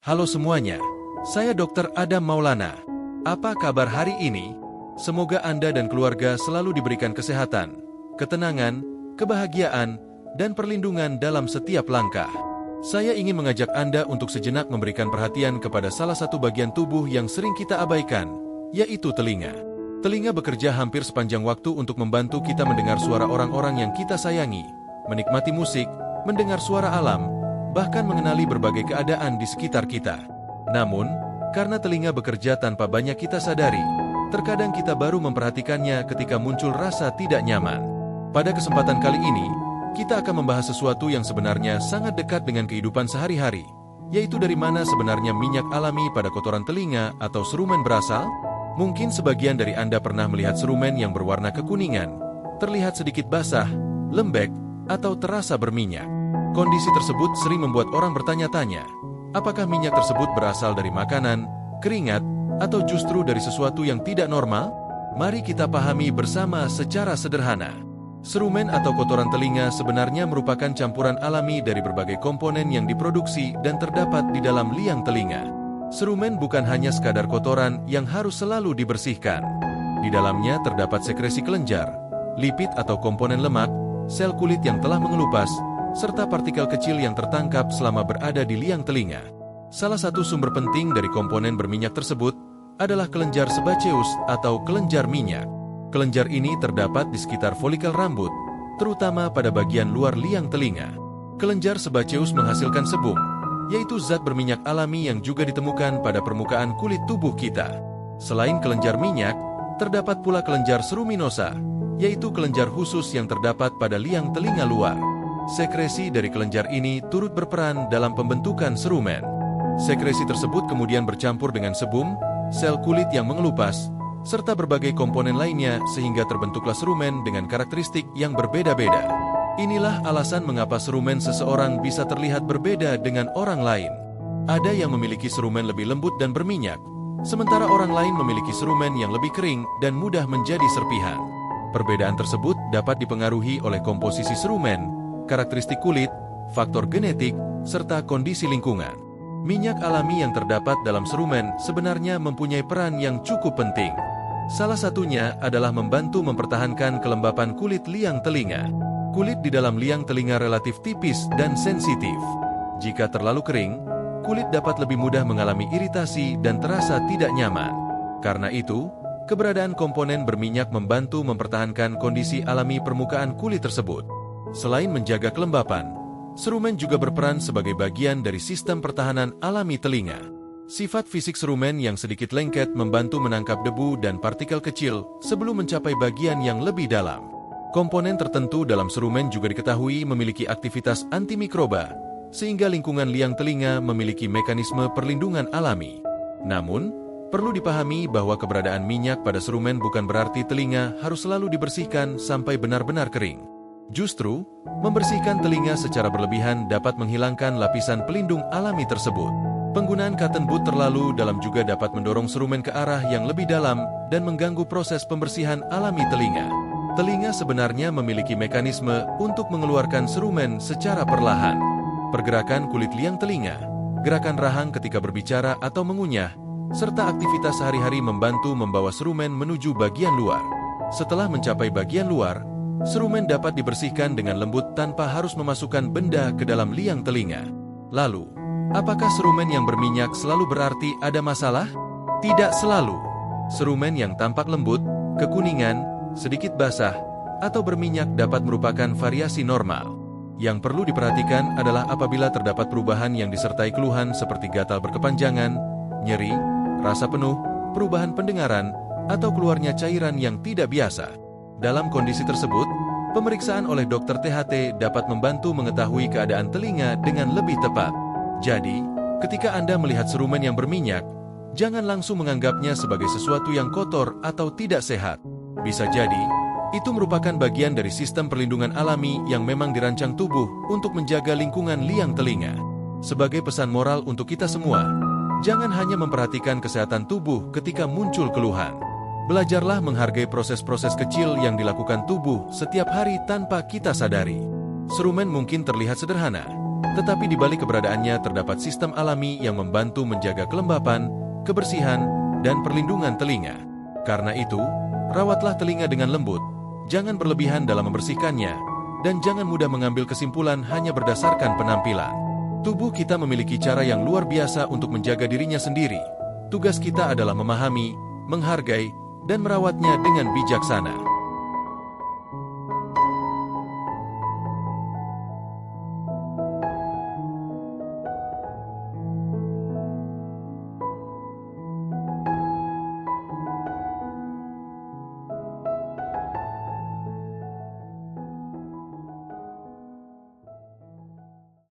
Halo semuanya, saya Dr. Adam Maulana. Apa kabar hari ini? Semoga Anda dan keluarga selalu diberikan kesehatan, ketenangan, kebahagiaan, dan perlindungan dalam setiap langkah. Saya ingin mengajak Anda untuk sejenak memberikan perhatian kepada salah satu bagian tubuh yang sering kita abaikan, yaitu telinga. Telinga bekerja hampir sepanjang waktu untuk membantu kita mendengar suara orang-orang yang kita sayangi, menikmati musik, mendengar suara alam, bahkan mengenali berbagai keadaan di sekitar kita. Namun, karena telinga bekerja tanpa banyak kita sadari, terkadang kita baru memperhatikannya ketika muncul rasa tidak nyaman. Pada kesempatan kali ini, kita akan membahas sesuatu yang sebenarnya sangat dekat dengan kehidupan sehari-hari, yaitu dari mana sebenarnya minyak alami pada kotoran telinga atau serumen berasal. Mungkin sebagian dari Anda pernah melihat serumen yang berwarna kekuningan, terlihat sedikit basah, lembek, atau terasa berminyak. Kondisi tersebut sering membuat orang bertanya-tanya, apakah minyak tersebut berasal dari makanan, keringat, atau justru dari sesuatu yang tidak normal? Mari kita pahami bersama secara sederhana. Serumen atau kotoran telinga sebenarnya merupakan campuran alami dari berbagai komponen yang diproduksi dan terdapat di dalam liang telinga. Serumen bukan hanya sekadar kotoran yang harus selalu dibersihkan. Di dalamnya terdapat sekresi kelenjar, lipid atau komponen lemak, sel kulit yang telah mengelupas, serta partikel kecil yang tertangkap selama berada di liang telinga. Salah satu sumber penting dari komponen berminyak tersebut adalah kelenjar sebaceus atau kelenjar minyak. Kelenjar ini terdapat di sekitar folikel rambut, terutama pada bagian luar liang telinga. Kelenjar sebaceus menghasilkan sebum, yaitu zat berminyak alami yang juga ditemukan pada permukaan kulit tubuh kita. Selain kelenjar minyak, terdapat pula kelenjar seruminosa, yaitu kelenjar khusus yang terdapat pada liang telinga luar. Sekresi dari kelenjar ini turut berperan dalam pembentukan serumen. Sekresi tersebut kemudian bercampur dengan sebum, sel kulit yang mengelupas, serta berbagai komponen lainnya sehingga terbentuklah serumen dengan karakteristik yang berbeda-beda. Inilah alasan mengapa serumen seseorang bisa terlihat berbeda dengan orang lain. Ada yang memiliki serumen lebih lembut dan berminyak, sementara orang lain memiliki serumen yang lebih kering dan mudah menjadi serpihan. Perbedaan tersebut dapat dipengaruhi oleh komposisi serumen, karakteristik kulit, faktor genetik, serta kondisi lingkungan. Minyak alami yang terdapat dalam serumen sebenarnya mempunyai peran yang cukup penting. Salah satunya adalah membantu mempertahankan kelembapan kulit liang telinga. Kulit di dalam liang telinga relatif tipis dan sensitif. Jika terlalu kering, kulit dapat lebih mudah mengalami iritasi dan terasa tidak nyaman. Karena itu, keberadaan komponen berminyak membantu mempertahankan kondisi alami permukaan kulit tersebut. Selain menjaga kelembapan, serumen juga berperan sebagai bagian dari sistem pertahanan alami telinga. Sifat fisik serumen yang sedikit lengket membantu menangkap debu dan partikel kecil sebelum mencapai bagian yang lebih dalam. Komponen tertentu dalam serumen juga diketahui memiliki aktivitas antimikroba, sehingga lingkungan liang telinga memiliki mekanisme perlindungan alami. Namun, perlu dipahami bahwa keberadaan minyak pada serumen bukan berarti telinga harus selalu dibersihkan sampai benar-benar kering. Justru, membersihkan telinga secara berlebihan dapat menghilangkan lapisan pelindung alami tersebut. Penggunaan cotton bud terlalu dalam juga dapat mendorong serumen ke arah yang lebih dalam dan mengganggu proses pembersihan alami telinga. Telinga sebenarnya memiliki mekanisme untuk mengeluarkan serumen secara perlahan. Pergerakan kulit liang telinga, gerakan rahang ketika berbicara atau mengunyah, serta aktivitas sehari-hari membantu membawa serumen menuju bagian luar. Setelah mencapai bagian luar, serumen dapat dibersihkan dengan lembut tanpa harus memasukkan benda ke dalam liang telinga. Lalu, apakah serumen yang berminyak selalu berarti ada masalah? Tidak selalu. Serumen yang tampak lembut, kekuningan, sedikit basah, atau berminyak dapat merupakan variasi normal. Yang perlu diperhatikan adalah apabila terdapat perubahan yang disertai keluhan seperti gatal berkepanjangan, nyeri, rasa penuh, perubahan pendengaran, atau keluarnya cairan yang tidak biasa. Dalam kondisi tersebut, pemeriksaan oleh dokter THT dapat membantu mengetahui keadaan telinga dengan lebih tepat. Jadi, ketika Anda melihat serumen yang berminyak, jangan langsung menganggapnya sebagai sesuatu yang kotor atau tidak sehat. Bisa jadi, itu merupakan bagian dari sistem perlindungan alami yang memang dirancang tubuh untuk menjaga lingkungan liang telinga. Sebagai pesan moral untuk kita semua, jangan hanya memperhatikan kesehatan tubuh ketika muncul keluhan. Belajarlah menghargai proses-proses kecil yang dilakukan tubuh setiap hari tanpa kita sadari. Serumen mungkin terlihat sederhana, Tetapi di balik keberadaannya terdapat sistem alami yang membantu menjaga kelembapan, kebersihan, dan perlindungan telinga. Karena itu, rawatlah telinga dengan lembut, jangan berlebihan dalam membersihkannya, dan jangan mudah mengambil kesimpulan hanya berdasarkan penampilan. Tubuh kita memiliki cara yang luar biasa untuk menjaga dirinya sendiri. Tugas kita adalah memahami, menghargai, dan merawatnya dengan bijaksana.